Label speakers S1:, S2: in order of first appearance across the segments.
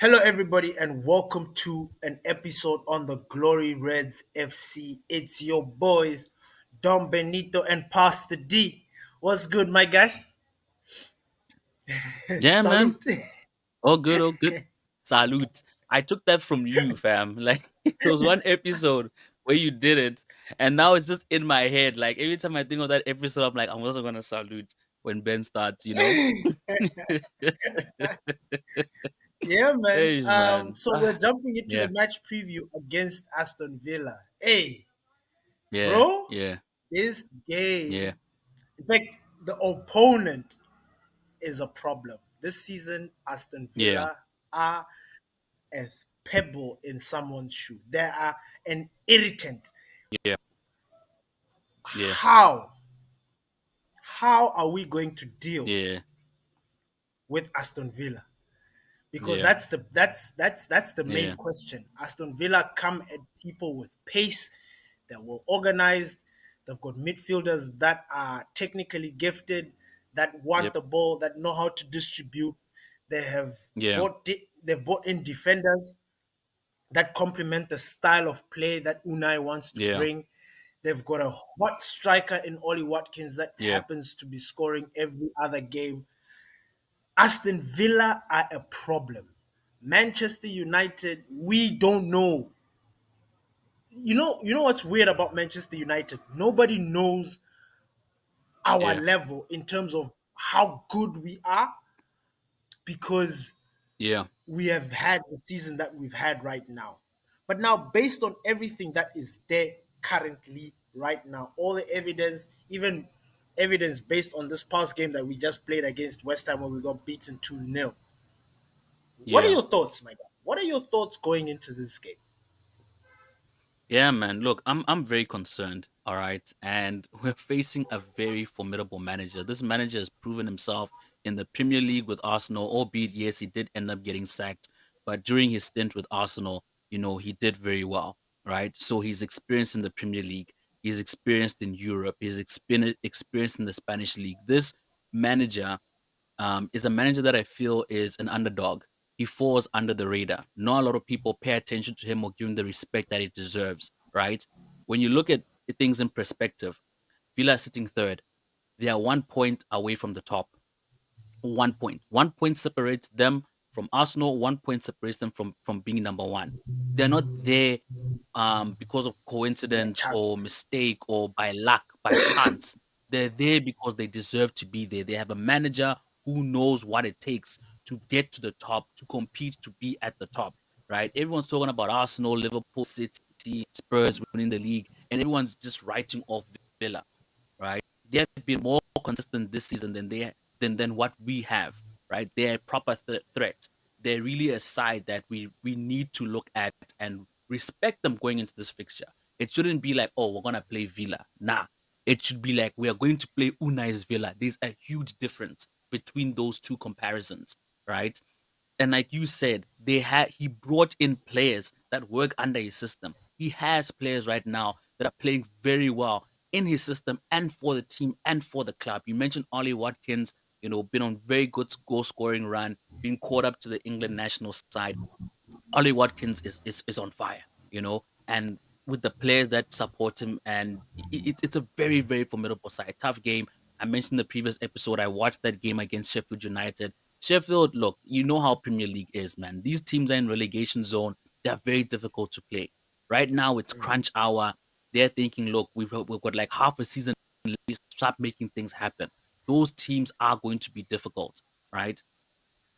S1: Hello, everybody, and welcome to an episode on the Glory Reds FC. It's your boys, Don Benito and Pastor D. What's good, my guy?
S2: Yeah, man.
S1: Salute.
S2: All good, all good. Salute. I took that from you, fam. Like there was one episode where you did it, and now it's just in my head. Like every time I think of that episode, I'm like, I'm also gonna salute when Ben starts.
S1: Yeah, man.
S2: Hey, man.
S1: So we're jumping into the
S2: Yeah,
S1: match preview against Aston Villa. Hey,
S2: yeah,
S1: bro,
S2: yeah,
S1: this
S2: yeah,
S1: game. In fact, the opponent is a problem. This season, Aston
S2: yeah,
S1: Villa are a pebble in someone's shoe. They are an irritant.
S2: yeah, yeah,
S1: How are we going to deal
S2: yeah,
S1: with Aston Villa? Because
S2: yeah,
S1: that's the main
S2: yeah,
S1: question. Aston Villa come at people with pace. They're well organized. They've got midfielders that are technically gifted, that want
S2: yep,
S1: the ball, that know how to distribute. They have
S2: yeah,
S1: they've bought in defenders that complement the style of play that Unai wants to
S2: yeah,
S1: bring. They've got a hot striker in Ollie Watkins that
S2: yeah,
S1: happens to be scoring every other game. Aston Villa are a problem. Manchester United, we don't know. You know what's weird about Manchester United? Nobody knows our
S2: yeah,
S1: level in terms of how good we are because
S2: yeah,
S1: we have had the season that we've had right now. But now, based on everything that is there currently, right now, all the evidence, even evidence based on this past game that we just played against West Ham where we got beaten 2-0. What are
S2: yeah.
S1: your thoughts, my guy? What are your thoughts going into this game?
S2: Yeah, man. Look, I'm very concerned. All right, and we're facing a very formidable manager. This manager has proven himself in the Premier League with Arsenal. Albeit, yes, he did end up getting sacked, but during his stint with Arsenal, he did very well. Right, so he's experienced in the Premier League. He's experienced in Europe. He's experienced in the Spanish league. This manager is a manager that I feel is an underdog. He falls under the radar. Not a lot of people pay attention to him or give him the respect that he deserves, right? When you look at things in perspective, Villa is sitting third. They are 1 point away from the top. 1 point. 1 point separates them from Arsenal. 1 point separates them from being number one. They're not there because of
S1: Yeah,
S2: coincidence or
S1: chance.
S2: mistake or by luck, by chance. They're there because they deserve to be there. They have a manager who knows what it takes to get to the top, to compete, to be at the top, right? Everyone's talking about Arsenal, Liverpool, City, Spurs winning the league, and everyone's just writing off Villa, right? They have been more consistent this season than what we have, right? They're a proper threat. They're really a side that we need to look at and respect them going into this fixture. It shouldn't be like, oh, we're gonna play Villa. Nah, it should be like we are going to play Unai's Villa. There's a huge difference between those two comparisons, right? And like you said, he brought in players that work under his system. He has players right now that are playing very well in his system and for the team and for the club. You mentioned Ollie Watkins, been on very good goal scoring run, being caught up to the England national side. Ollie Watkins is on fire, and with the players that support him, and it's a very very formidable side. Tough game. I mentioned the previous episode. I watched that game against Sheffield United. Sheffield, look, you know how Premier League is, man. These teams are in relegation zone. They're very difficult to play. Right now, it's crunch hour. They're thinking, look, we've got like half a season. Let's start making things happen. Those teams are going to be difficult, right?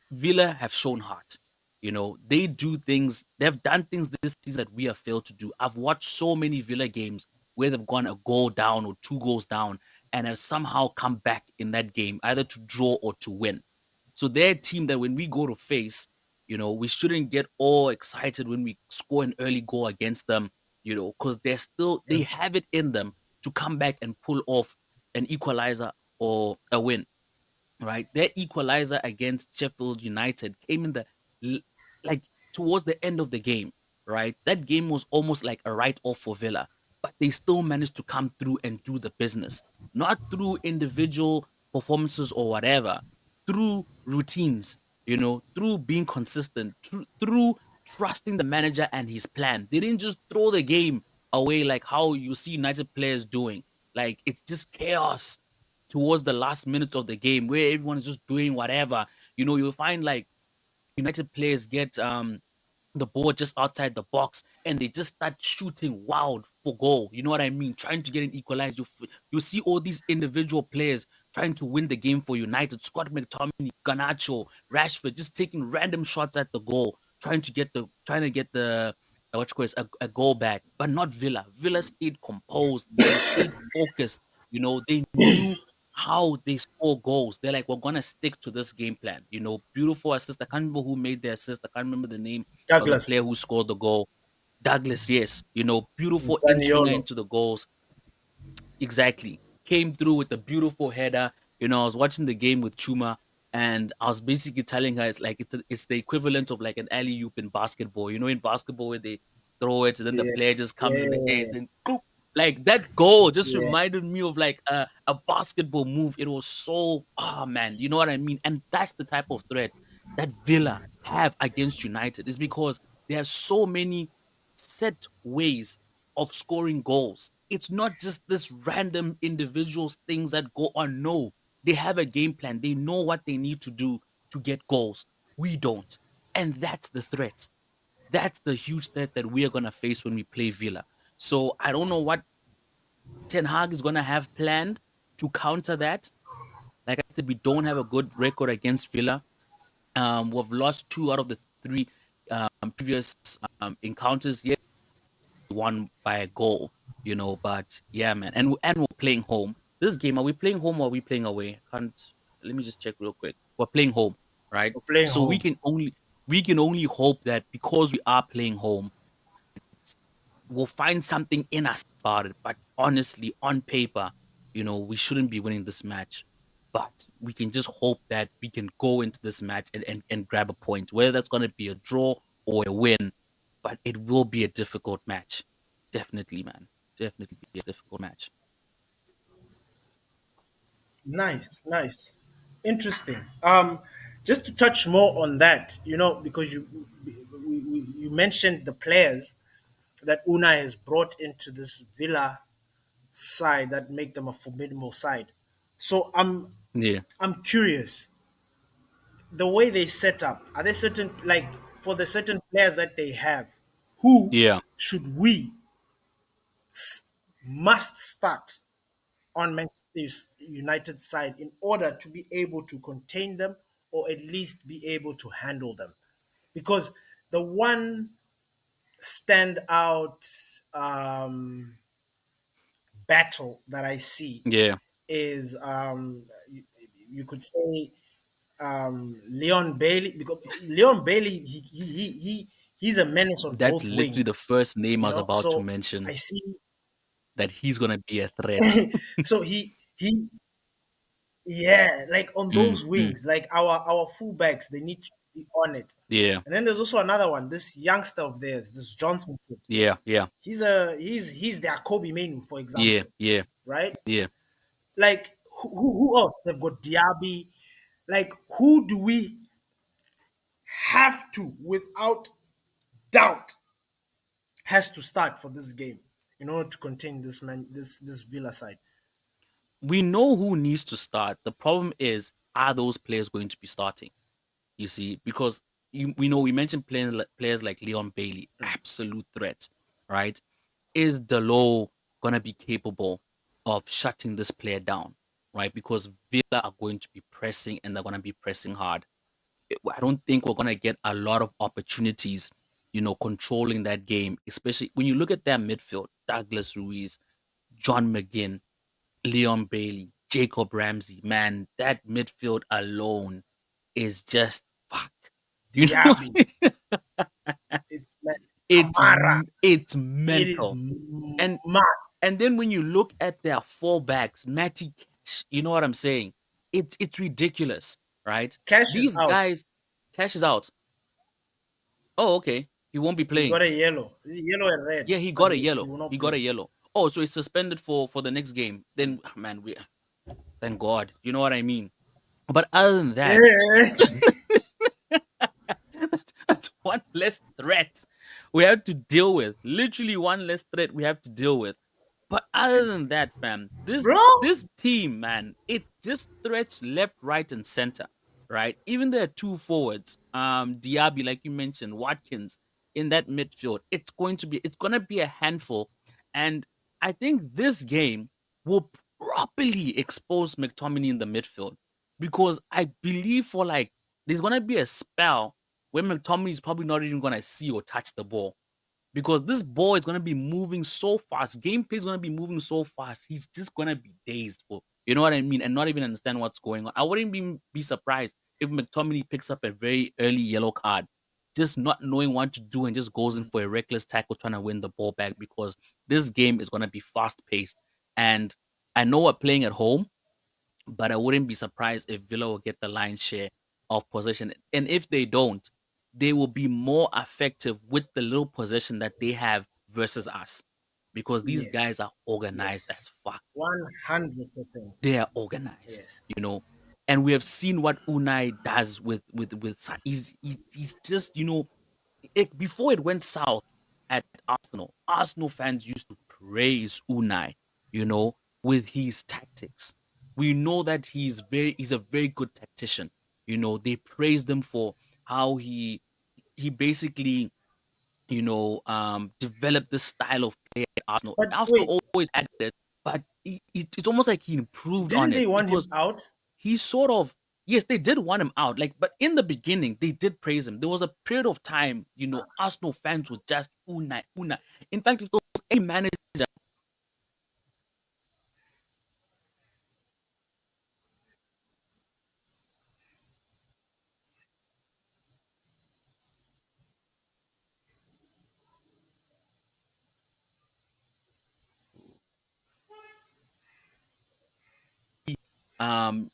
S2: Villa have shown heart. They do things, they've done things this season that we have failed to do. I've watched so many Villa games where they've gone a goal down or two goals down and have somehow come back in that game, either to draw or to win. So they're a team that when we go to face, we shouldn't get all excited when we score an early goal against them, because they have it in them to come back and pull off an equalizer or a win, right? Their equalizer against Sheffield United came in l- like towards the end of the game, right? That game was almost like a write-off for Villa, but they still managed to come through and do the business, not through individual performances or whatever, through routines. through being consistent, through trusting the manager and his plan. They didn't just throw the game away like how you see United players doing. Like it's just chaos towards the last minutes of the game where everyone is just doing whatever. You'll find like United players get the ball just outside the box and they just start shooting wild for goal. You know what I mean? Trying to get an equalizer. You see all these individual players trying to win the game for United. Scott McTominay, Garnacho, Rashford, just taking random shots at the goal, trying to get the what you call it, a goal back, but not Villa. Villa stayed composed. They stayed focused. They knew how they score goals. They're like, we're gonna stick to this game plan. Beautiful assist. I can't remember who made the assist. I can't remember the name of the
S1: Douglas,
S2: player who scored the goal. Douglas, yes. Beautiful in swinger
S1: Zaniolo.
S2: into the goals. Exactly. Came through with a beautiful header. I was watching the game with Chuma, and I was basically telling her it's like it's the equivalent of like an alley oop in basketball. In basketball where they throw it and then the
S1: Yeah,
S2: player just comes in the air,
S1: yeah,
S2: then boop. Like that goal just
S1: yeah.
S2: reminded me of like a basketball move. It was so man, you know what I mean? And that's the type of threat that Villa have against United, is because there are so many set ways of scoring goals. It's not just this random individuals things that go on. No, they have a game plan. They know what they need to do to get goals. We don't. And that's the threat. That's the huge threat that we are going to face when we play Villa. So I don't know what Ten Hag is going to have planned to counter that. Like I said, we don't have a good record against Villa. We've lost 2 out of the 3 previous encounters. Yeah, won by a goal. But yeah, man, and we're playing home. This game, are we playing home or are we playing away? Can't Let me just check real quick. We're playing home, right?
S1: We're playing
S2: So we
S1: home.
S2: can only hope that because we are playing home, we'll find something in us about it. But honestly, on paper, we shouldn't be winning this match. But we can just hope that we can go into this match and grab a point, whether that's going to be a draw or a win. But it will be a difficult match. Definitely, man. Definitely be a difficult match.
S1: Nice, nice, interesting. Just to touch more on that, because you mentioned the players that Unai has brought into this Villa side that make them a formidable side. So
S2: Yeah.
S1: I'm curious, the way they set up. Are there certain, like, for the certain players that they have, who
S2: Yeah.
S1: should we must start on Manchester United side in order to be able to contain them or at least be able to handle them? Because the one standout battle that I see
S2: Yeah.
S1: is, you could say, Leon Bailey, because Leon Bailey, he's a menace on
S2: That's
S1: both
S2: literally the
S1: wings,
S2: first name I was about to
S1: So
S2: mention,
S1: I see.
S2: that he's going to be a threat.
S1: So he yeah, like on
S2: Mm,
S1: those
S2: mm.
S1: wings, like our fullbacks, they need to be on it.
S2: Yeah.
S1: And then there's also another one, this youngster of theirs, this Johnson kid.
S2: Yeah. Yeah.
S1: He's their Kobe Manu, for
S2: Yeah.
S1: example,
S2: Yeah.
S1: right?
S2: Yeah.
S1: Like who else? They've got Diaby. Like who do we have to, without doubt, has to start for this game in order to contain this Villa side?
S2: We know who needs to start. The problem is, are those players going to be starting? You see, because we know we mentioned players like Leon Bailey, absolute threat, right? Is Delo gonna be capable of shutting this player down, right? Because Villa are going to be pressing and they're gonna be pressing hard. I don't think we're gonna get a lot of opportunities, controlling that game, especially when you look at their midfield: Douglas Ruiz, John McGinn, Leon Bailey, Jacob Ramsey. Man, that midfield alone is just fuck. You know,
S1: Diaby, it's like
S2: it's
S1: Kamara.
S2: it's
S1: It is
S2: mental. And
S1: mad.
S2: and then when you look at their fullbacks, Matty Cash, you know what I'm saying? It's ridiculous, right?
S1: Cash is
S2: These
S1: out.
S2: guys, Cash is out. Oh, okay. He won't be
S1: He
S2: playing.
S1: got a yellow, yellow and red,
S2: Yeah, he
S1: but
S2: got a
S1: he
S2: yellow.
S1: will not
S2: He got a
S1: play.
S2: yellow. Oh, so he's suspended for the next game. Then man, we thank God. You know what I mean? But other than that,
S1: Yeah.
S2: less threat we have to deal with. Literally one less threat we have to deal with. But other than that, fam, this
S1: bro.
S2: this team, man, it just threats left, right, and center. Right? Even their two forwards, Diaby, like you mentioned, Watkins in that midfield, it's gonna be a handful. And I think this game will properly expose McTominay in the midfield because I believe for like there's gonna be a spell where McTominay is probably not even gonna see or touch the ball because this ball is gonna be moving so fast. Gameplay is gonna be moving so fast. He's just gonna be dazed for you know what I mean, and not even understand what's going on. I wouldn't be surprised if McTominay picks up a very early yellow card, just not knowing what to do and just goes in for a reckless tackle trying to win the ball back because this game is gonna be fast paced. And I know we're playing at home, but I wouldn't be surprised if Villa will get the lion's share of possession. And if they don't, they will be more effective with the little possession that they have versus us. Because these
S1: Yes,
S2: guys are organized
S1: yes,
S2: as fuck.
S1: 100%.
S2: They are organized,
S1: Yes,
S2: you know. And we have seen what Unai does with he's just, before it went south at Arsenal, Arsenal fans used to praise Unai, with his tactics. We know that he's a very good tactician. They praised him for how he basically, developed this style of play at Arsenal.
S1: but wait,
S2: Arsenal always had it, but it's almost like he improved on
S1: didn't
S2: it
S1: they want him
S2: because
S1: out?
S2: he sort of yes, they did want him out. Like, but in the beginning, they did praise him. There was a period of time, Arsenal fans were just Unai, Unai. In fact, if there was any manager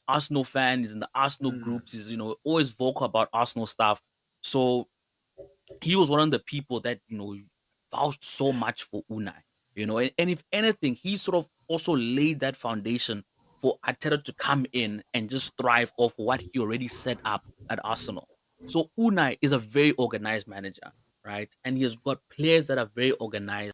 S2: Arsenal fan is in the Arsenal
S1: Mm,
S2: groups, is always vocal about Arsenal stuff. So he was one of the people that vouched so much for Unai. And if anything, he sort of also laid that foundation for Arteta to come in and just thrive off what he already set up at Arsenal. So Unai is a very organized manager, right? And he has got players that are very organized,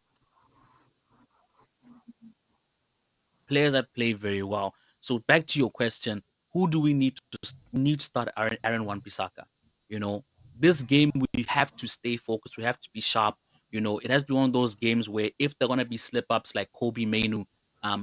S2: players that play very well. So back to your question, who do we need to start Aaron Wan-Bissaka? You know, this game we have to stay focused. We have to be sharp. It has been one of those games where if they're gonna be slip ups like Kobe Mainu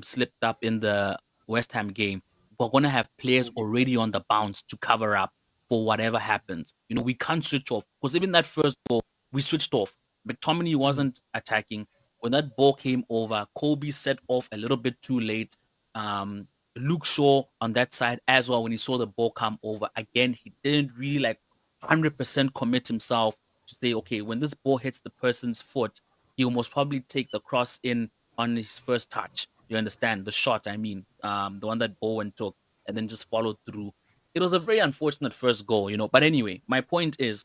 S2: slipped up in the West Ham game, we're gonna have players
S1: Kobe
S2: already on
S1: Bryant.
S2: the bounce to cover up for whatever happens. We can't switch off because even that first goal, we switched off. McTominay
S1: Mm,
S2: wasn't attacking when that ball came over, Kobe set off a little bit too late. Um, Luke Shaw on that side as well, when he saw the ball come over, again, he didn't really like 100% commit himself to say, okay, when this ball hits the person's foot, he'll most probably take the cross in on his first touch. You understand? The shot, I mean, the one that Bowen took and then just followed through. It was a very unfortunate first goal. But anyway, my point is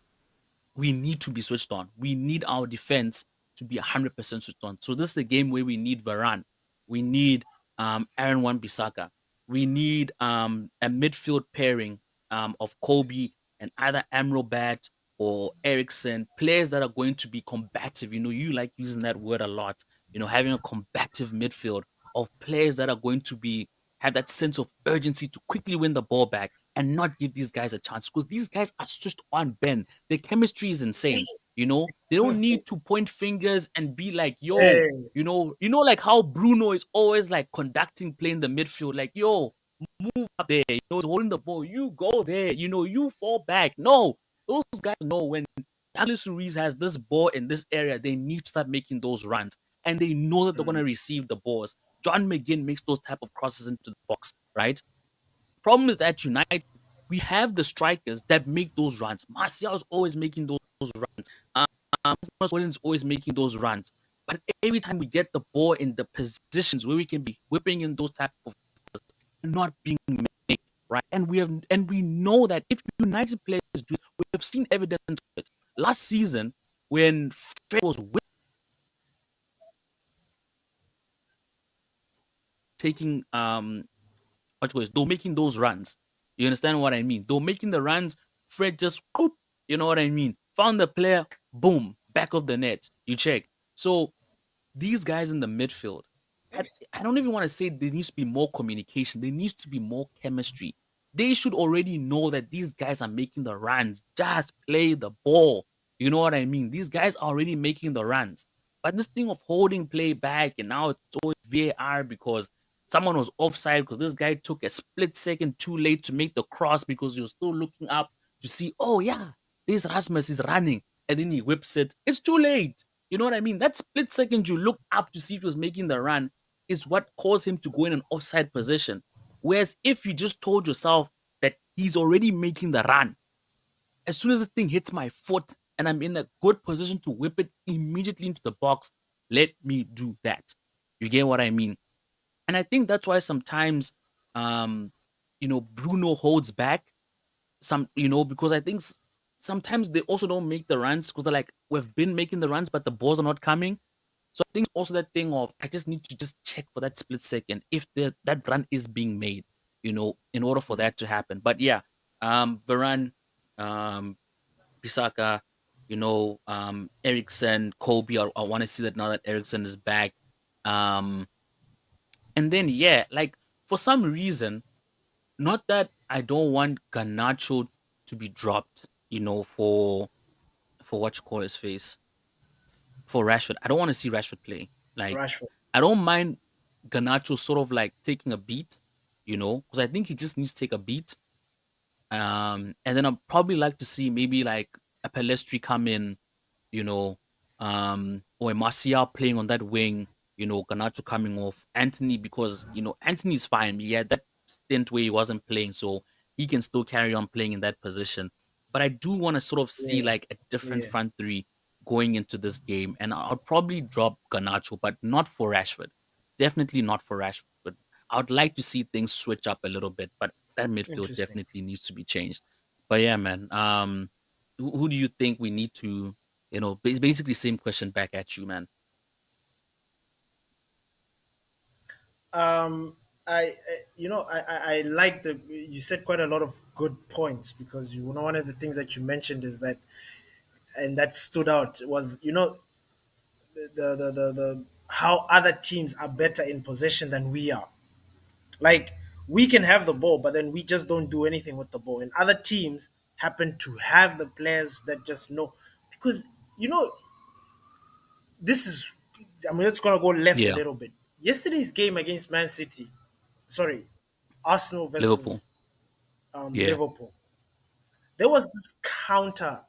S2: we need to be switched on. We need our defense to be 100% switched on. So this is a game where we need Varane. We need Aaron Wan-Bissaka. We need a midfield pairing of Kobe and either Amrabat or Ericsson, players that are going to be combative. You like using that word a lot. Having a combative midfield of players that are going to be have that sense of urgency to quickly win the ball back and not give these guys a chance because these guys are switched on, Ben. Their chemistry is insane. They don't need to point fingers and be like, yo,
S1: hey,
S2: like how Bruno is always like conducting play in the midfield, like, yo, move up there, he's holding the ball, you go there, you fall back. No, those guys know when Alex Ruiz has this ball in this area, they need to start making those runs. And they know that they're gonna
S1: mm,
S2: receive the balls. John McGinn makes those type of crosses into the box, right? Problem with that United, we have the strikers that make those runs. Martial is always making those runs. Williams is always making those runs. But every time we get the ball in the positions where we can be whipping in those type of not being made, right? And we know that if United players do, we have seen evidence of it. Last season, when Fred was taking what was they're making those runs. You understand what I mean? They're making the runs. Fred just, whoop, you know what I mean? Found the player, boom, back of the net. You check. So these guys in the midfield, I, I don't even want to say there needs to be more communication. There needs to be more chemistry. They should already know that these guys are making the runs. Just play the ball. You know what I mean? These guys are already making the runs. But this thing of holding play back and now it's always VAR because someone was offside because this guy took a split second too late to make the cross because you're still looking up to see, oh yeah, this Rasmus is running. And then he whips it. It's too late. You know what I mean? That split second you look up to see if he was making the run is what caused him to go in an offside position. Whereas if you just told yourself that he's already making the run, as soon as this thing hits my foot and I'm in a good position to whip it immediately into the box, let me do that. You get what I mean? And I think that's why sometimes, um, Bruno holds back because I think sometimes they also don't make the runs because they're like, we've been making the runs, but the balls are not coming. So I think also that thing of I just need to just check for that split second if that run is being made, in order for that to happen. But yeah, Varane, um, Pisaka, Ericsson, Kobe. I want to see that now that Ericsson is back. Um, and then yeah, like for some reason, not that I don't want Garnacho to be dropped, for what you call his face for Rashford. I don't want to see Rashford play. Like,
S1: Rashford.
S2: I don't mind Garnacho sort of like taking a beat, because I think he just needs to take a beat. And then I'd probably like to see maybe like a Pelestri come in, you know, or a Martial playing on that wing, Garnacho coming off, Anthony, because Anthony's fine. He had that stint where he wasn't playing, so he can still carry on playing in that position. But I do want to sort of see
S1: Yeah,
S2: like a different
S1: yeah,
S2: front three going into this game, and I'll probably drop Garnacho, but not for Rashford. Definitely not for Rashford. I would like to see things switch up a little bit, but that midfield
S1: interesting.
S2: definitely needs to be changed. But yeah, man. Who do you think we need to, basically same question back at you, man.
S1: Um, I like the you said quite a lot of good points because one of the things that you mentioned is that and that stood out was the how other teams are better in possession than we are. Like we can have the ball, but then we just don't do anything with the ball, and other teams happen to have the players that just know because you know this is. I mean, it's gonna go left a
S2: Yeah,
S1: little bit. Yesterday's game against Man City, sorry, Arsenal
S2: Liverpool.
S1: versus
S2: Yeah,
S1: Liverpool. There was this counter,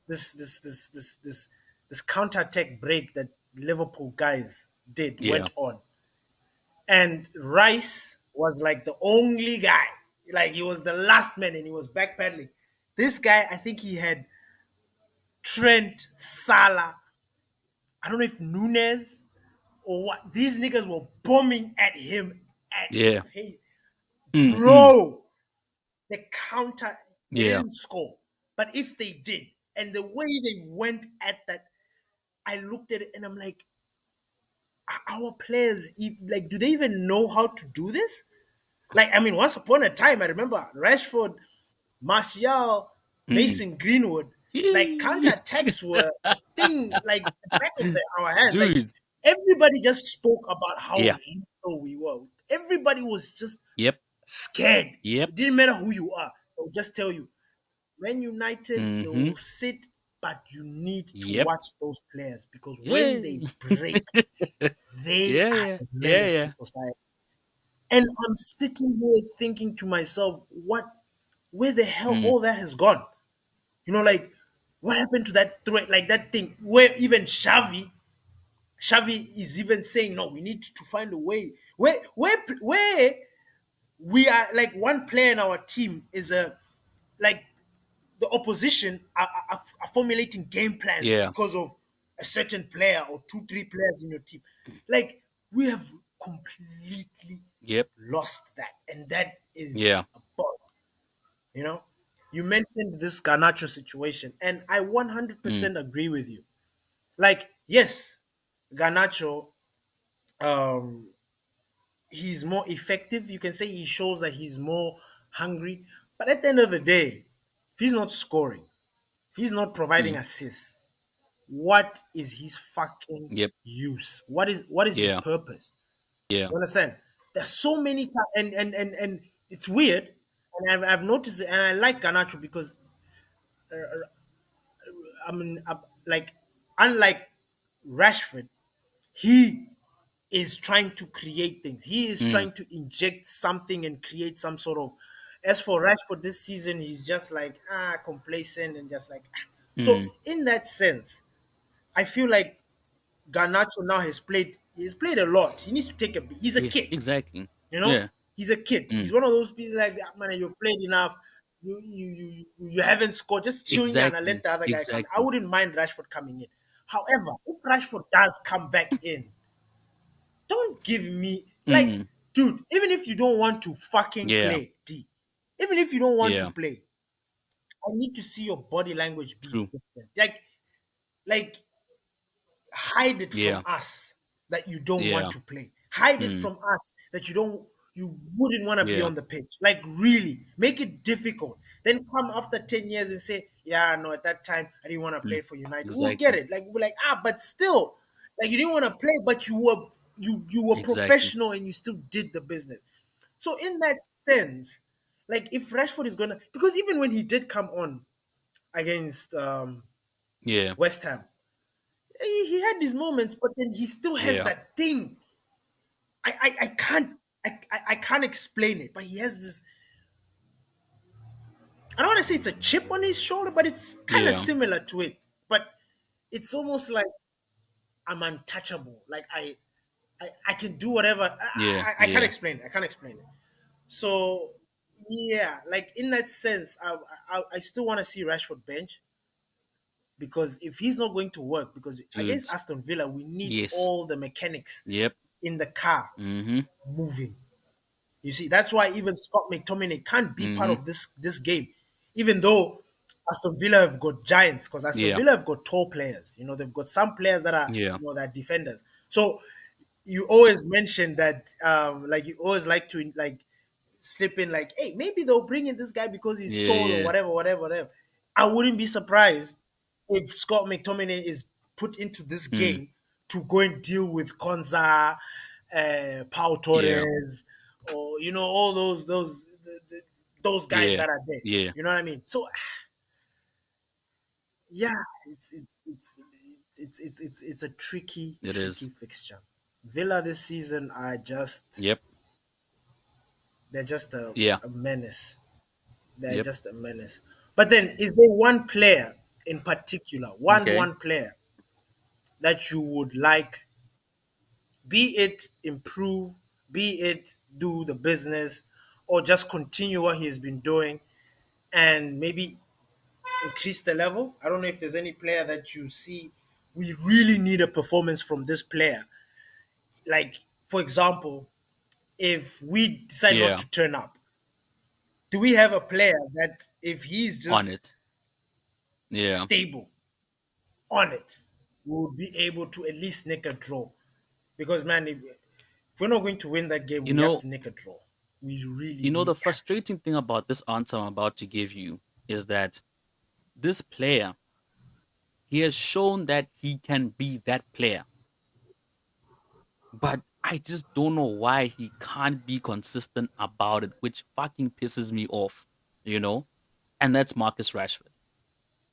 S1: this counter attack break that Liverpool guys did
S2: yeah,
S1: went on, and Rice was like the only guy, like he was the last man, and he was backpedaling. This guy, I think he had Trent, Salah, I don't know if Nunez or what. These niggas were bombing at him at a
S2: yeah.
S1: pace,
S2: Mm-mm.
S1: bro. The counter, they
S2: Yeah,
S1: didn't score. But if they did, and the way they went at that, I looked at it and I'm like, our players, like, do they even know how to do this? Like, I mean, once upon a time, I remember Rashford, Martial,
S2: mm-mm.
S1: Mason Greenwood, like counter attacks were a thing, like the back of our hand. Like
S2: Dude.
S1: everybody just spoke about how
S2: Yeah.
S1: lethal we were. Everybody was just
S2: Yep.
S1: scared.
S2: Yep.
S1: It didn't matter who you are. They'll just tell you, Man United, they
S2: Mm-hmm.
S1: will sit, but you need to
S2: Yep.
S1: watch those players because when
S2: Yeah.
S1: they break, they
S2: Yeah,
S1: are
S2: yeah.
S1: a
S2: Yeah,
S1: menace to
S2: yeah.
S1: society. And I'm sitting here thinking to myself, where the hell
S2: Mm.
S1: all that has gone? Like what happened to that threat, like that thing where even Xavi is even saying, no, we need to find a way. Where we are like one player in our team is a like the opposition are formulating game plans
S2: Yeah.
S1: because of a certain player or two, three players in your team. Like we have completely
S2: Yep.
S1: lost that, and that is
S2: Yeah.
S1: a bother. You know, you mentioned this Garnacho situation, and I
S2: Mm.
S1: 100% agree with you. Like, yes, Garnacho, um, he's more effective. You can say he shows that he's more hungry, but at the end of the day, if he's not scoring, if he's not providing
S2: Mm.
S1: assists, what is his fucking
S2: Yep.
S1: use? What is his
S2: Yeah.
S1: purpose?
S2: Yeah.
S1: You understand? There's so many times, and it's weird. And I've noticed it, and I like Ganacho because I mean, like unlike Rashford, he is trying to create things. He is
S2: Mm.
S1: trying to inject something and create some sort of. As for Rashford this season, he's just like complacent and just like. So
S2: Mm.
S1: in that sense, I feel like Garnacho now has played. He's played a lot. He needs to take a. He's a
S2: Yeah.
S1: kid.
S2: Exactly.
S1: You know,
S2: Yeah.
S1: he's a kid. He's
S2: Mm.
S1: one of those people like that, man. You've played enough. You haven't scored. Just chill in and let
S2: Exactly.
S1: the other guy come. I
S2: Exactly.
S1: wouldn't mind Rashford coming in. However, if Rashford does come back in, don't give me like,
S2: Mm.
S1: dude. Even if you don't want to fucking
S2: Yeah.
S1: play, D. Even if you don't want to
S2: Yeah.
S1: play, I need to see your body language be
S2: True.
S1: different. Like hide it from
S2: Yeah.
S1: us that you don't want
S2: Yeah.
S1: to play. Hide it
S2: Mm.
S1: from us that you wouldn't want to be
S2: Yeah.
S1: on the pitch. Like really, make it difficult. Then come after 10 years and say, yeah, no, at that time I didn't want to
S2: Mm.
S1: play for United. We'll get
S2: Exactly.
S1: it. Like we're like, but still, like you didn't want to play, but you were
S2: Exactly.
S1: professional and you still did the business. So in that sense, like if Rashford is gonna, because even when he did come on against
S2: Yeah.
S1: West Ham, he had these moments, but then he still has
S2: Yeah.
S1: that thing. I can't I can't explain it, but he has this. I don't want to say it's a chip on his shoulder, but it's kind of
S2: Yeah.
S1: similar to it. But it's almost like I'm untouchable. Like I can do whatever.
S2: Yeah.
S1: I can't
S2: Yeah.
S1: explain it. I can't explain it. So yeah, like in that sense, I still want to see Rashford bench because if he's not going to work, because
S2: Dude.
S1: against Aston Villa, we need
S2: Yes.
S1: all the mechanics
S2: Yep.
S1: in the car
S2: Mm-hmm.
S1: moving. You see, that's why even Scott McTominay can't be part
S2: Mm-hmm.
S1: of this game, even though Aston Villa have got giants, because Aston
S2: Yeah.
S1: Villa have got tall players. They've got some players that are
S2: Yeah.
S1: that are defenders. So you always mention that, like you always like to like slip in, like, hey, maybe they'll bring in this guy because he's
S2: Yeah.
S1: tall or
S2: Yeah.
S1: whatever, whatever, whatever. I wouldn't be surprised if Scott McTominay is put into this
S2: Mm.
S1: game to go and deal with Konza, Pau
S2: Yeah.
S1: Torres, or all those guys
S2: Yeah.
S1: that are there.
S2: Yeah.
S1: You know what I mean? So yeah, it's a tricky,
S2: It
S1: tricky
S2: is.
S1: fixture. Villa this season are just
S2: Yep.
S1: they're just
S2: Yeah.
S1: a menace. They're
S2: Yep.
S1: just a menace. But then, is there one player in particular,
S2: Okay.
S1: one player that you would like, be it improve, be it do the business, or just continue what he's been doing and maybe increase the level? I don't know if there's any player that you see we really need a performance from this player. Like, for example, if we decide not
S2: Yeah.
S1: to turn up, do we have a player that if he's
S2: On
S1: just
S2: it. Yeah.
S1: stable on it, we will be able to at least nick a draw? Because man, if we're not going to win that game,
S2: You
S1: we have
S2: know,
S1: to nick a draw. We really,
S2: the
S1: really have to.
S2: frustrating thing about this answer I'm about to give you is that this player, he has shown that he can be that player, but I just don't know why he can't be consistent about it, which fucking pisses me off, you know? And that's Marcus Rashford.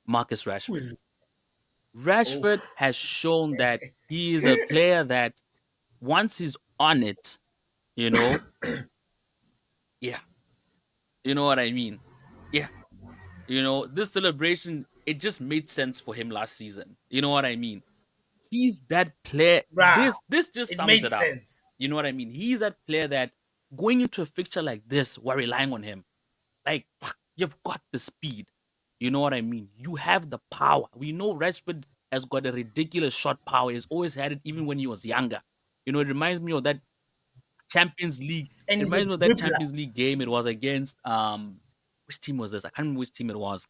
S2: Marcus
S1: Who
S2: Rashford.
S1: is? Oh,
S2: Rashford has shown that he is a player that once he's on it, you know, yeah, you know what I mean? Yeah, this celebration, it just made sense for him last season. You know what I mean? He's that player.
S1: wow,
S2: This just
S1: it
S2: sums
S1: made
S2: it up.
S1: sense.
S2: You know what I mean? He's that player that going into a fixture like this, we're relying on him. Like, fuck, you've got the speed. You know what I mean? You have the power. We know Rashford has got a ridiculous shot power. He's always had it even when he was younger. It reminds me of that Champions League.
S1: And
S2: It
S1: he's a
S2: reminds me of that
S1: dribbler.
S2: Champions League game. It was against which team was this? I can't remember which team it was.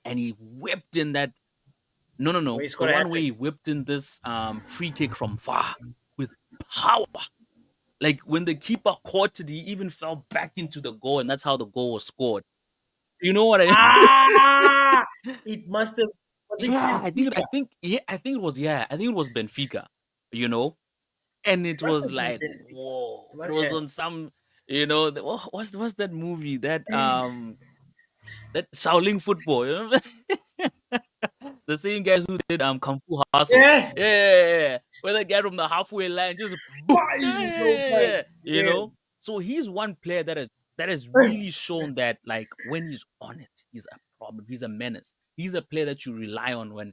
S2: And he whipped in that. No, no,
S1: Where
S2: no.
S1: he
S2: The
S1: scored a
S2: one
S1: hat
S2: where he
S1: trick.
S2: whipped in this free kick from far with power. Like when the keeper caught it, he even fell back into the goal, and that's how the goal was scored. You know what I
S1: Ah, it must have. Was it
S2: Yeah,
S1: Benfica?
S2: I think it was yeah, I think it was Benfica, you know, and it
S1: Must
S2: was
S1: have been
S2: like
S1: Benfica.
S2: whoa, it was
S1: Yeah.
S2: on some, what's that movie that Shaolin football, you know? The same guys who did Kung Fu Hustle.
S1: Yeah.
S2: Yeah, yeah, yeah, yeah. Where they get from the halfway line, just boom.
S1: Why
S2: Yeah,
S1: you
S2: yeah,
S1: know,
S2: yeah,
S1: like,
S2: yeah. You
S1: yeah.
S2: know? So he's one player that has really shown that like when he's on it, he's a problem. He's a menace. He's a player that you rely on when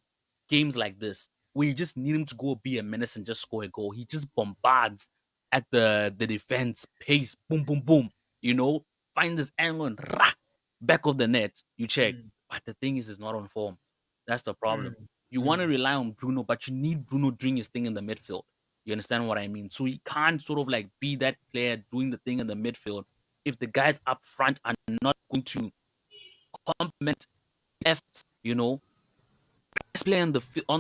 S2: games like this, where you just need him to go be a menace and just score a goal. He just bombards at the defense pace, boom, boom, boom. You know, find this angle and rah, back of the net. You check.
S1: Mm,
S2: But the thing is not on form. That's the problem.
S1: mm,
S2: You want to
S1: mm.
S2: rely on Bruno, but you need Bruno doing his thing in the midfield. You understand what I mean? So he can't sort of like be that player doing the thing in the midfield if the guys up front are not going to complement efforts, you know, best player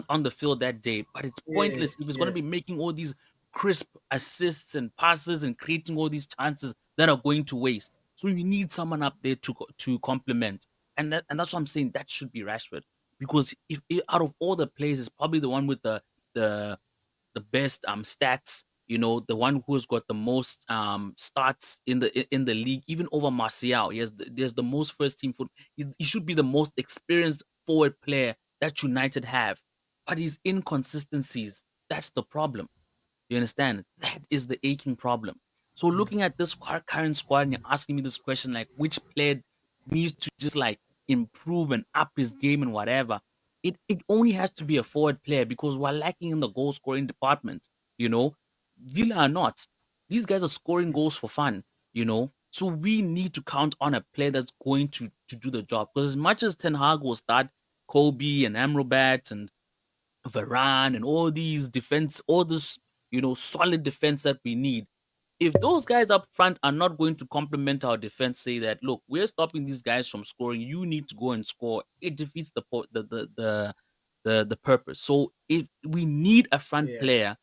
S2: on the field that day, but it's
S1: Yeah,
S2: pointless if he's going to
S1: yeah.
S2: be making all these crisp assists and passes and creating all these chances that are going to waste. So you need someone up there to complement, and that's what I'm saying. That should be Rashford because if out of all the players, is probably the one with the the best stats. You know, the one who's got the most starts in the league, even over Martial. There's the most first team foot. He should be the most experienced forward player that United have. But his inconsistencies, that's the problem. You understand? That is the aching problem. So looking at this current squad and you're asking me this question, like which player needs to just like improve and up his game and whatever, it only has to be a forward player because we're lacking in the goal scoring department. You know, Villa are not. These guys are scoring goals for fun. You know, so we need to count on a player that's going to do the job. Because as much as Ten Hag will start Kobe and Amrabat and Varane and all these defense, all this, solid defense that we need. If those guys up front are not going to complement our defense, say that, look, we're stopping these guys from scoring. You need to go and score. It defeats the purpose. So if we need a front
S1: Yeah.
S2: player,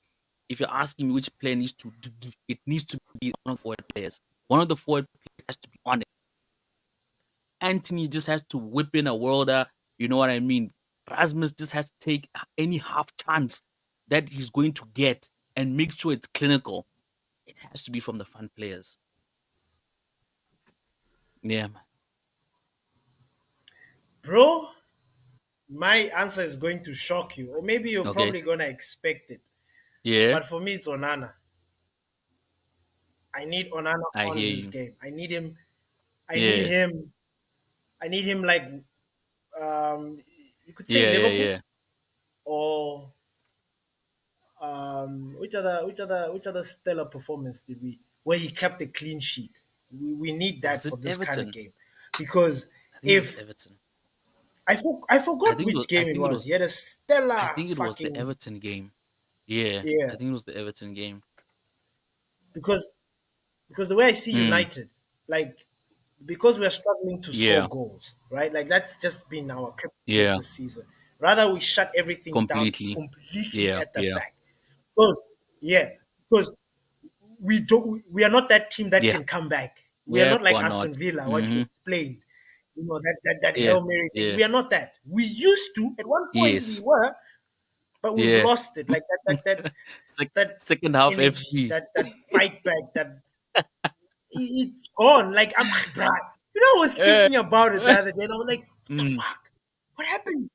S2: if you're asking me which player needs to do, it needs to be one of the forward players. One of the forward players has to be on it. Anthony just has to whip in a worlder. You know what I mean? Rasmus just has to take any half chance that he's going to get and make sure it's clinical. It has to be from the front players. Yeah, man.
S1: Bro, my answer is going to shock you, or maybe you're
S2: Okay.
S1: probably gonna expect it.
S2: Yeah,
S1: But for me, it's Onana. I need Onana
S2: I
S1: on
S2: hear
S1: this
S2: you.
S1: game. I need him. I need
S2: Yeah,
S1: him. I need him like um, you could say
S2: yeah, yeah,
S1: Liverpool
S2: yeah.
S1: or which other stellar performance did we where he kept a clean sheet. We need
S2: Was
S1: that
S2: it
S1: for this kind of
S2: Everton?
S1: game because
S2: I think it was
S1: if
S2: Everton.
S1: I forgot which
S2: I
S1: game it
S2: think it
S1: was.
S2: was.
S1: He had a
S2: I
S1: stellar
S2: think it was the
S1: fucking
S2: Everton game. Yeah, I
S1: yeah
S2: think it was the Everton game.
S1: because the way I see
S2: Mm,
S1: United, like because we're struggling to score
S2: yeah,
S1: goals, right? Like that's just been our kryptonite
S2: yeah,
S1: this season. Rather, we shut everything down
S2: completely.
S1: completely
S2: Yeah,
S1: at the
S2: yeah,
S1: back. Because yeah, because we are not that team that
S2: yeah,
S1: can come back. We are
S2: yeah.
S1: not like
S2: Why
S1: Aston
S2: not?
S1: Villa, what you
S2: Mm-hmm.
S1: explained. That
S2: Yeah,
S1: Hail Mary thing.
S2: yeah.
S1: We are not that. We used to at one point we
S2: Yes.
S1: were, but we've
S2: Yeah.
S1: lost it. Like that
S2: Second half
S1: energy,
S2: FC.
S1: that fight back, that it's gone. Like I'm bruh. I was
S2: Eh,
S1: thinking about it the
S2: eh,
S1: other day, and I was like, what the
S2: mm,
S1: fuck? What happened?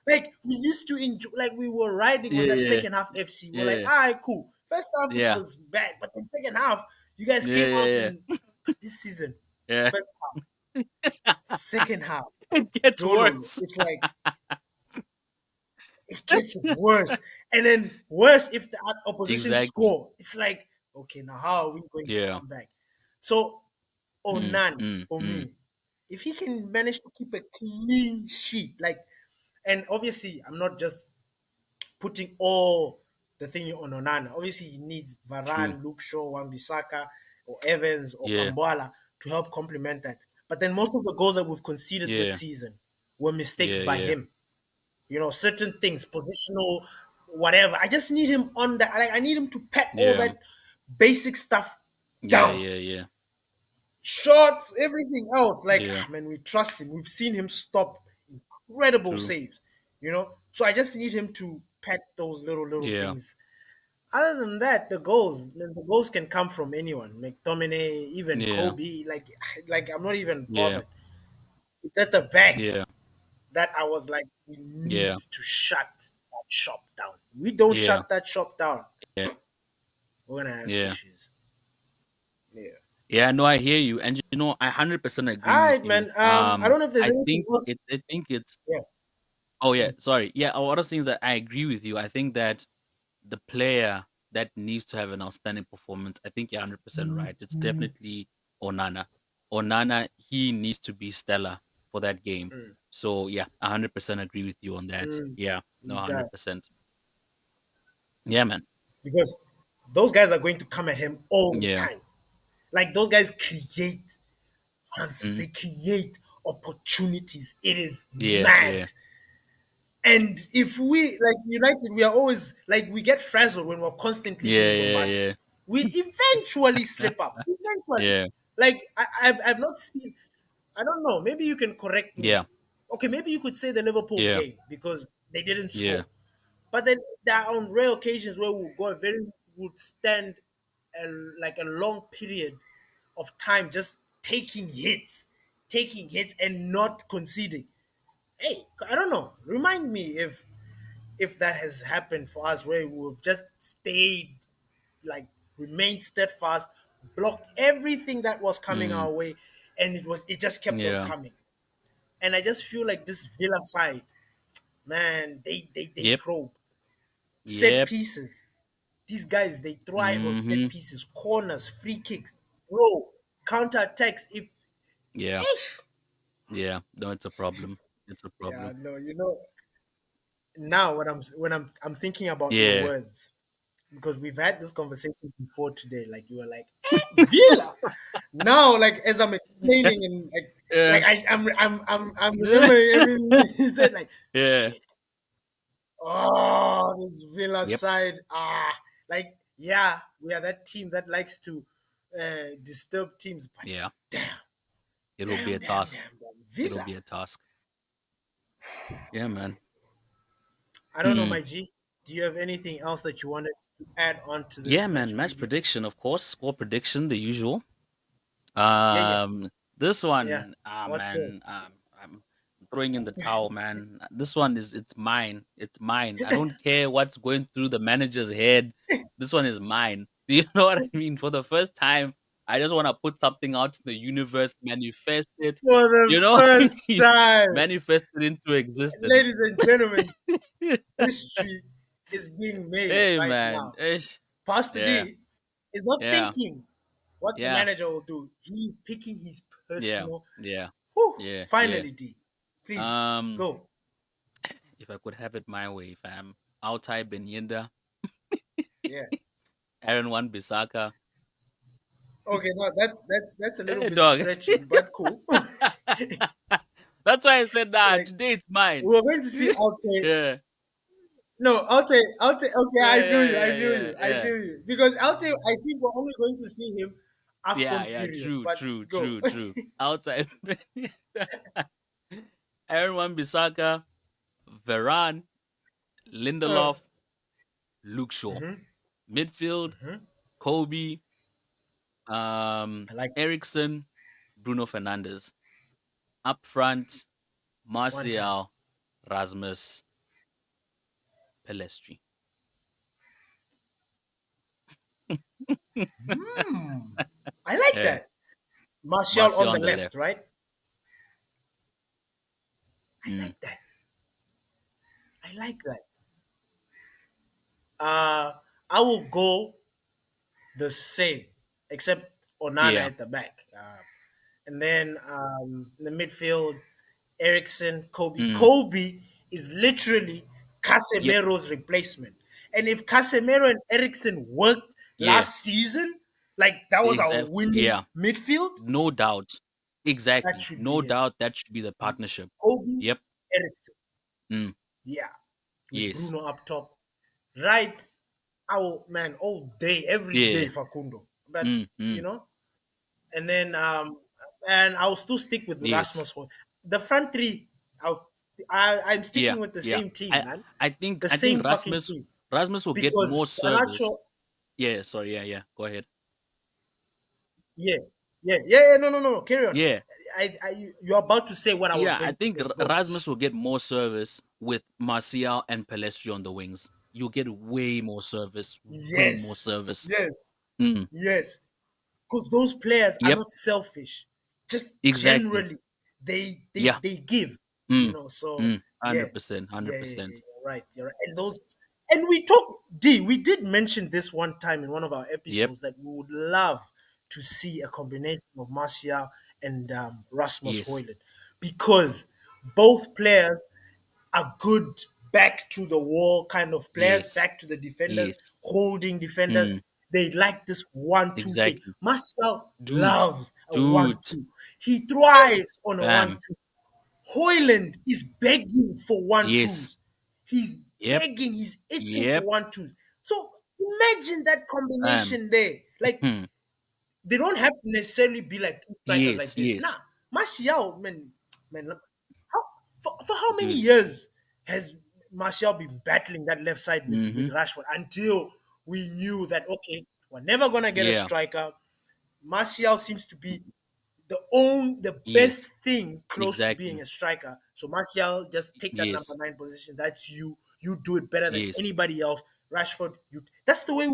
S1: Like we used to enjoy, like we were riding on
S2: yeah,
S1: that
S2: yeah,
S1: second half FC. We're like,
S2: yeah,
S1: all right, cool. First half it
S2: yeah,
S1: was bad, but then second half, you guys
S2: yeah,
S1: came out
S2: yeah,
S1: and but this season,
S2: yeah.
S1: first half, second half,
S2: It gets
S1: no.
S2: worse.
S1: It's like it gets worse. And then worse if the opposition
S2: Exactly.
S1: score. It's like, okay, now how are we going to
S2: Yeah.
S1: come back? So
S2: Mm,
S1: Onana
S2: mm,
S1: for
S2: mm.
S1: me, if he can manage to keep a clean sheet, like, and obviously I'm not just putting all the thing on Onana. Obviously he needs
S2: True.
S1: Varane, Luke Shaw, Wan-Bissaka, or Evans or
S2: Yeah.
S1: Kambwala to help complement that. But then most of the goals that we've conceded this
S2: Yeah.
S1: season were mistakes
S2: Yeah.
S1: by
S2: Yeah.
S1: him. Certain things, positional, whatever. I just need him on that. Like I need him to pat all
S2: Yeah.
S1: that basic stuff
S2: Yeah.
S1: down.
S2: Yeah. Yeah.
S1: Shots, everything else. Like,
S2: Yeah.
S1: man, we trust him. We've seen him stop incredible
S2: True.
S1: saves. you know. So I just need him to pack those little
S2: Yeah.
S1: things. Other than that, the goals can come from anyone, McTominay, even
S2: Yeah.
S1: Kobe. Like I'm not even
S2: Yeah.
S1: bothered. It's at the back
S2: Yeah.
S1: that I was like, we need
S2: Yeah.
S1: to shut that shop down. We don't
S2: Yeah.
S1: shut that shop down,
S2: Yeah.
S1: we're gonna have
S2: Yeah.
S1: issues. Yeah.
S2: Yeah, no, I hear you, and I 100%
S1: All
S2: agree with
S1: right,
S2: you.
S1: man. I don't know if there's anything else.
S2: I think it's
S1: Yeah.
S2: oh yeah, sorry. Yeah, a lot of things that I agree with you. I think that the player that needs to have an outstanding performance, I think you're 100% right. It's definitely Onana. Onana, he needs to be stellar for that game.
S1: Mm,
S2: So yeah, 100% agree with you on that.
S1: mm,
S2: Yeah, no,
S1: it does.
S2: 100%. Yeah, man.
S1: Because those guys are going to come at him all the
S2: Yeah,
S1: time. Like those guys create chances,
S2: mm,
S1: they create opportunities. It is
S2: yeah, yeah,
S1: mad. And if we like United, we are always like we get frazzled when we're constantly
S2: yeah,
S1: being bombarded.
S2: yeah,
S1: We eventually
S2: yeah,
S1: slip up. Eventually,
S2: yeah,
S1: like I've not seen. I don't know. Maybe you can correct me.
S2: yeah,
S1: Okay, maybe you could say the Liverpool
S2: yeah,
S1: game because they didn't
S2: yeah,
S1: score. But then there are on rare occasions where we'll go very would stand a, like a long period of time just taking hits and not conceding. Hey, I don't know. Remind me if that has happened for us where we've just stayed, like remained steadfast, blocked everything that was coming
S2: mm,
S1: our way, and it just kept on
S2: yeah,
S1: coming. And I just feel like this Villa side, man, they
S2: yep,
S1: probe set
S2: yep,
S1: pieces. These guys they thrive on set
S2: mm-hmm,
S1: pieces, corners, free kicks, bro, counter attacks. If
S2: yeah,
S1: Ish.
S2: yeah. No, it's a problem. It's a
S1: Yeah,
S2: problem.
S1: no, now when I'm thinking about your
S2: Yeah,
S1: words, because we've had this conversation before today. Like you were like, Villa. Now, like as I'm explaining and like
S2: yeah,
S1: I'm remembering everything you said. Like
S2: yeah,
S1: shit. Oh, this Villa
S2: yep,
S1: side. Like yeah, we are that team that likes to disturb teams. But
S2: yeah.
S1: damn,
S2: It'll be
S1: damn,
S2: a
S1: damn,
S2: task.
S1: damn, damn,
S2: It'll
S1: Villa.
S2: be a task. Yeah, man.
S1: I don't know,
S2: Hmm.
S1: my G. Do you have anything else that you wanted to add on to this
S2: Yeah, man.
S1: match
S2: Match
S1: preview?
S2: prediction, of course. Score prediction, the usual.
S1: Yeah, yeah,
S2: This
S1: yeah.
S2: one,
S1: What's
S2: man,
S1: yours?
S2: I'm throwing in the towel, man. This one is it's mine. It's mine. I don't care what's going through the manager's head. This one is mine. Do you know what I mean? For the first time, I just want to put something out to the universe, manifest it.
S1: For the
S2: You know,
S1: first time,
S2: manifest it into existence.
S1: ladies and gentlemen, history is being made
S2: Hey,
S1: right
S2: man.
S1: now.
S2: Ish.
S1: Pastor
S2: Yeah.
S1: D is not
S2: Yeah.
S1: thinking what the
S2: Yeah.
S1: manager will do. He's picking his
S2: Yeah.
S1: personal.
S2: Yeah.
S1: Whew,
S2: Yeah. Yeah.
S1: finally, D. Please
S2: Um,
S1: go.
S2: if I could have it my way, fam. Altai Benyinda,
S1: Yeah.
S2: Aaron Wan Bisaka.
S1: Okay, no, that's a little
S2: Hey,
S1: bit
S2: dog.
S1: stretching, but cool.
S2: That's why I said, nah,
S1: Like
S2: today it's mine.
S1: we were going to see Alte.
S2: Yeah.
S1: No, Alte. Okay, I
S2: Yeah,
S1: feel
S2: yeah,
S1: you. I
S2: yeah,
S1: feel
S2: yeah,
S1: you. I
S2: yeah.
S1: feel you. Because Alte, I think we're only going to see him
S2: Yeah,
S1: Afcon
S2: yeah,
S1: period.
S2: true,
S1: But
S2: true,
S1: go.
S2: true, true. Outside. Aaron Wan Bisaka, Varane,
S1: uh,
S2: Lindelof, Luke Shaw.
S1: mhm,
S2: Midfield,
S1: mhm.
S2: Kobe,
S1: I like that.
S2: Ericsson, Bruno Fernandes. Up front,
S1: One time.
S2: Martial, Rasmus, Pelestri.
S1: Hmm. I like
S2: Yeah,
S1: that. Martial
S2: Martial
S1: on the
S2: on the
S1: left,
S2: left.
S1: right? I
S2: Mm.
S1: like that. I like that. Uh, I will go the same, except Onana
S2: Yeah.
S1: at the back. And then in the midfield, Ericsson, Kobe.
S2: Mm.
S1: Kobe is literally
S2: Yep.
S1: Casemiro's replacement. And if Casemiro and Ericsson worked
S2: Yeah.
S1: last season, like that was our
S2: Exactly.
S1: winning
S2: Yeah.
S1: midfield,
S2: No doubt.
S1: that
S2: Exactly.
S1: should
S2: No
S1: be it.
S2: doubt that should be the partnership.
S1: Kobe,
S2: Yep.
S1: Ericsson.
S2: Mm.
S1: Yeah. With
S2: Yes.
S1: Bruno up top. Right. Oh man, all day, every day
S2: Yeah.
S1: Facundo. But
S2: Mm.
S1: you
S2: Mm.
S1: know, and then and I'll still stick with
S2: Yes.
S1: Rasmus. The front three. I'll, I'm
S2: Yeah,
S1: sticking with the
S2: yeah.
S1: same team,
S2: I
S1: man.
S2: I think
S1: The
S2: I think
S1: same fucking team.
S2: Rasmus will get
S1: Because
S2: more service.
S1: Garnacho,
S2: Yeah, sorry. Yeah, yeah. Go ahead.
S1: yeah, yeah. No, no, no, no. Carry on.
S2: Yeah,
S1: You're about to say what I was
S2: yeah. I
S1: going to
S2: think
S1: say. Go.
S2: Rasmus will get more service with Martial and Pelestri on the wings. You'll get way more service, way more
S1: Yes,
S2: service.
S1: yes,
S2: Mm.
S1: yes. Because those players are
S2: Yep,
S1: not selfish. Just
S2: exactly.
S1: generally, they they
S2: Yeah.
S1: they give.
S2: Mm.
S1: So
S2: Mm.
S1: yeah,
S2: 100%.
S1: yeah, yeah, yeah.
S2: 100%.
S1: You're right. You're right. And those, and we talk D. We did mention this one time in one of our
S2: Yep.
S1: episodes that we would love to see a combination of Martial and Rasmus
S2: Yes.
S1: Højlund, because both players are good back to the wall kind of players,
S2: Yes.
S1: back to the defenders,
S2: Yes.
S1: holding defenders.
S2: Mm.
S1: They like this 1-2 thing.
S2: Exactly.
S1: Martial
S2: Dude.
S1: loves a
S2: Dude.
S1: 1-2. He thrives on a
S2: Bam.
S1: 1-2. Hoyland is begging for one
S2: Yes.
S1: twos. He's
S2: Yep.
S1: begging, he's itching for
S2: Yep.
S1: one twos. So imagine that
S2: Bam.
S1: combination there. Like,
S2: Hmm.
S1: they don't have to necessarily be like two strikers
S2: Yes.
S1: like this. Nah,
S2: Yes.
S1: Martial, man, how, for how many
S2: Dude.
S1: years has Martial been battling that left side with
S2: Mm-hmm.
S1: Rashford until we knew that okay, we're never gonna get a
S2: Yeah.
S1: striker. Martial seems to be the
S2: Yes.
S1: best thing close to being
S2: Exactly.
S1: a striker. So Martial, just take that number
S2: Yes.
S1: 9 position. That's you. You do it better than
S2: Yes.
S1: anybody else. Rashford, you. That's the way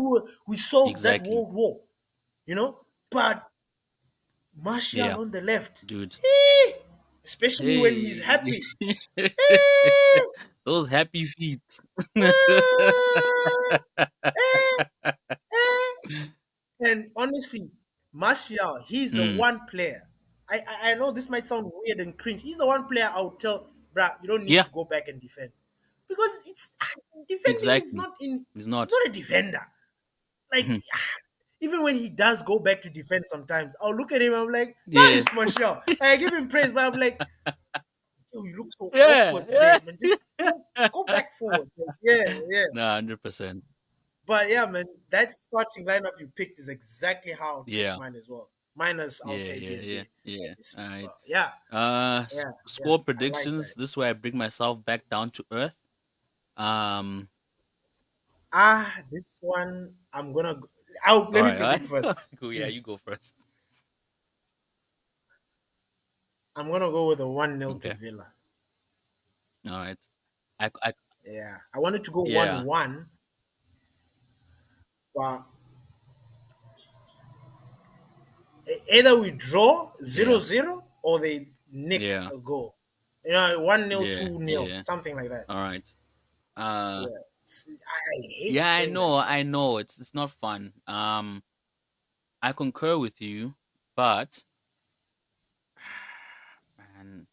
S1: we solved that
S2: Exactly.
S1: World War. You know, but Martial
S2: Yeah.
S1: on the left,
S2: Dude.
S1: eh, especially when he's
S2: Hey.
S1: happy. Eh,
S2: Those happy feet.
S1: eh, eh, eh. And honestly, Martial, he's the
S2: Mm.
S1: one player. I know this might sound weird and cringe. He's the one player I would tell, bruh, you don't need
S2: Yeah.
S1: to go back and defend. Because it's defending is
S2: Exactly.
S1: not in
S2: He's
S1: he's
S2: not.
S1: not a defender. Like even when he does go back to defend sometimes, I'll look at him, I'm like,
S2: Yeah.
S1: nice, Martial. I give him praise, but I'm like, yo, you look so
S2: Yeah.
S1: awkward
S2: Yeah.
S1: there, man. Just go back forward. Like, yeah, yeah.
S2: No, 100%.
S1: But yeah, man, that starting lineup you picked is exactly how I'd pick
S2: Yeah.
S1: mine as well. Minus
S2: Yeah.
S1: Altay
S2: Yeah.
S1: being
S2: Yeah.
S1: there,
S2: Yeah.
S1: obviously.
S2: All right.
S1: But yeah, yeah, yeah.
S2: Score
S1: I like
S2: predictions.
S1: that.
S2: This is where I bring myself back down to earth. Um.
S1: This one I'm gonna. I'll
S2: All
S1: let me
S2: right. All
S1: predict
S2: right.
S1: first,
S2: Cool. Yeah. You
S1: please.
S2: go first.
S1: I'm gonna go with a 1-0 to
S2: Okay.
S1: Villa.
S2: All right. I.
S1: Yeah, I wanted to go
S2: Yeah.
S1: 1-1, but either we draw zero
S2: Yeah.
S1: zero or they nick
S2: Yeah.
S1: a goal. 1-0,
S2: Yeah.
S1: 2-0,
S2: Yeah.
S1: something like that.
S2: All right. Uh.
S1: Yeah, I hate
S2: Yeah. I
S1: saying that.
S2: know. I know. It's not fun. I concur with you, but man,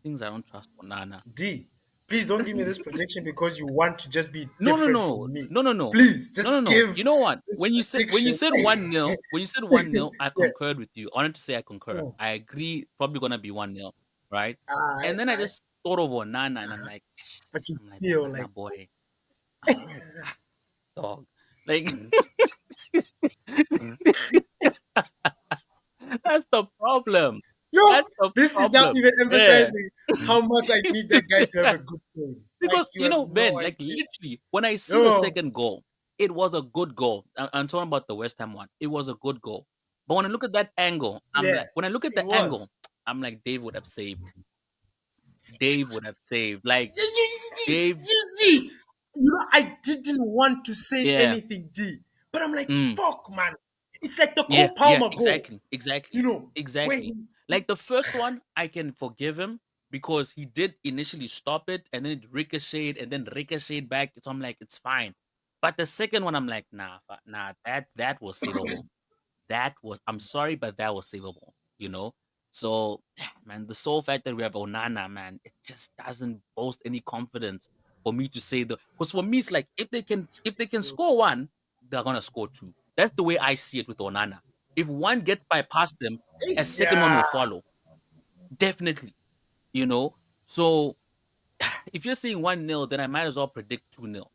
S2: things I don't trust Onana.
S1: D, please don't give me this prediction because you want to just be
S2: No, no,
S1: different
S2: no,
S1: from me.
S2: no, no, no,
S1: Please
S2: no, no,
S1: just
S2: no.
S1: give
S2: You know what?
S1: this
S2: When you
S1: prediction.
S2: said 1-0, I
S1: Yeah.
S2: concurred with you. I wanted to say I concur.
S1: Mm.
S2: I agree. Probably gonna be 1-0, right?
S1: I,
S2: And then I
S1: I,
S2: just thought of Onana, and
S1: uh, but you
S2: I'm like
S1: feel like
S2: Onana boy. I'm like dog. Like that's the problem.
S1: yo,
S2: That's the
S1: this is now
S2: problem.
S1: even
S2: Yeah.
S1: emphasizing how much I need that guy to have a good game. Like
S2: Because
S1: you have no
S2: Ben, like
S1: idea.
S2: literally, when I see the
S1: No,
S2: second goal, it was a good goal. I'm talking about the West Ham one. It was a good goal. But when I look at that angle,
S1: yeah,
S2: when I look at
S1: it
S2: the angle,
S1: was.
S2: I'm like, Dave would have saved. Dave would have saved. Like Dave,
S1: You see, I didn't want to say
S2: yeah,
S1: anything, G, but I'm like,
S2: mm,
S1: fuck, man. It's like the
S2: yeah,
S1: Cole
S2: yeah,
S1: Palmer goal,
S2: exactly, exactly,
S1: you know, where
S2: exactly.
S1: he,
S2: Like the first one, I can forgive him because he did initially stop it and then it ricocheted and then ricocheted back. So I'm like, it's fine. But the second one, I'm like, nah, nah, that was savable. That was I'm sorry, but that was savable, you know? So, man, the sole fact that we have Onana, man, it just doesn't boast any confidence for me to say because for me, it's like if they can score one, they're gonna score two. That's the way I see it with Onana. If one gets bypassed them, a second one
S1: yeah,
S2: will follow. Definitely, you know. So if you're saying 1-0, then I might as well predict 2-0.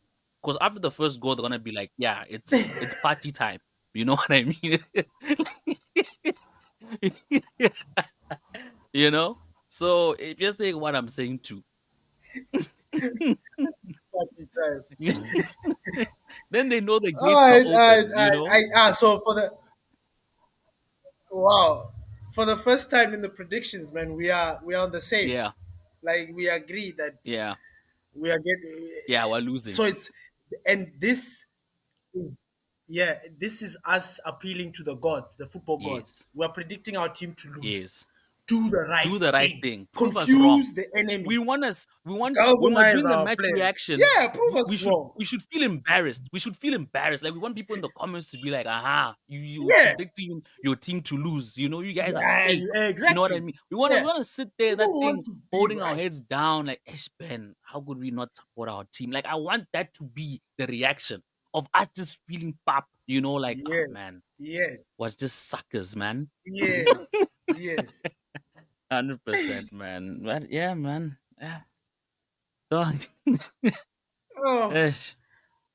S2: Because after the first goal, they're gonna be like, yeah, it's party time. You know what I mean? You know? So if you're saying what I'm saying too,
S1: Party time.
S2: then they know the
S1: All
S2: gates are
S1: right, all right,
S2: open,
S1: all
S2: you
S1: right.
S2: know?
S1: So for the wow, for the first time in the predictions, man, we are on the same.
S2: Yeah,
S1: Like we agree that
S2: yeah,
S1: we are getting.
S2: yeah, we're losing.
S1: So it's and this is this is us appealing to the gods, the football gods.
S2: Yes,
S1: We're predicting our team to lose.
S2: yes.
S1: Do the right
S2: Do the right
S1: thing.
S2: thing. Prove us wrong.
S1: Confuse the
S2: We
S1: enemy.
S2: want us. We want when we're
S1: Galvanize
S2: doing the
S1: our
S2: match
S1: players.
S2: reaction.
S1: Yeah, prove
S2: We,
S1: us
S2: we should
S1: wrong.
S2: we should feel embarrassed. We should feel embarrassed. Like we want people in the comments to be like, "Aha, you were
S1: Yeah,
S2: predicting your team to lose. You know, you guys are
S1: yeah,
S2: fake." You know what I
S1: exactly.
S2: mean? We
S1: Yeah,
S2: wanna sit there
S1: people
S2: that
S1: want
S2: thing
S1: to be
S2: holding our
S1: right.
S2: heads down like, Ben, how could we not support our team?" Like I want that to be the reaction of us just feeling pop. You know, like, oh
S1: Yes,
S2: man,
S1: yes,
S2: was just suckers, man.
S1: yes, yes.
S2: 100%, man. But yeah, man. Yeah. Dog.
S1: Oh,
S2: Ish.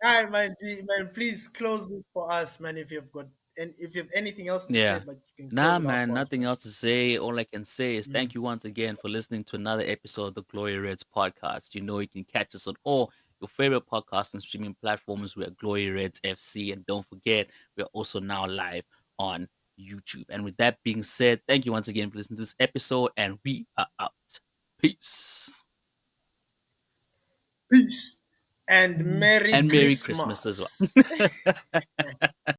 S1: all right, man. Man, please close this for us, man. If you've got and if you have anything else to say,
S2: Yeah.
S1: but you can
S2: Nah,
S1: close it out
S2: man,
S1: for us,
S2: nothing
S1: man.
S2: else to say. All I can say is thank
S1: Mm.
S2: you once again for listening to another episode of the Glory Reds podcast. You know, you can catch us on all your favorite podcast and streaming platforms. We're Glory Reds FC. And don't forget, we're also now live on YouTube. And with that being said, thank you once again for listening to this episode, and we are out. Peace.
S1: Peace and Merry
S2: And Merry Christmas as
S1: Christmas.
S2: well.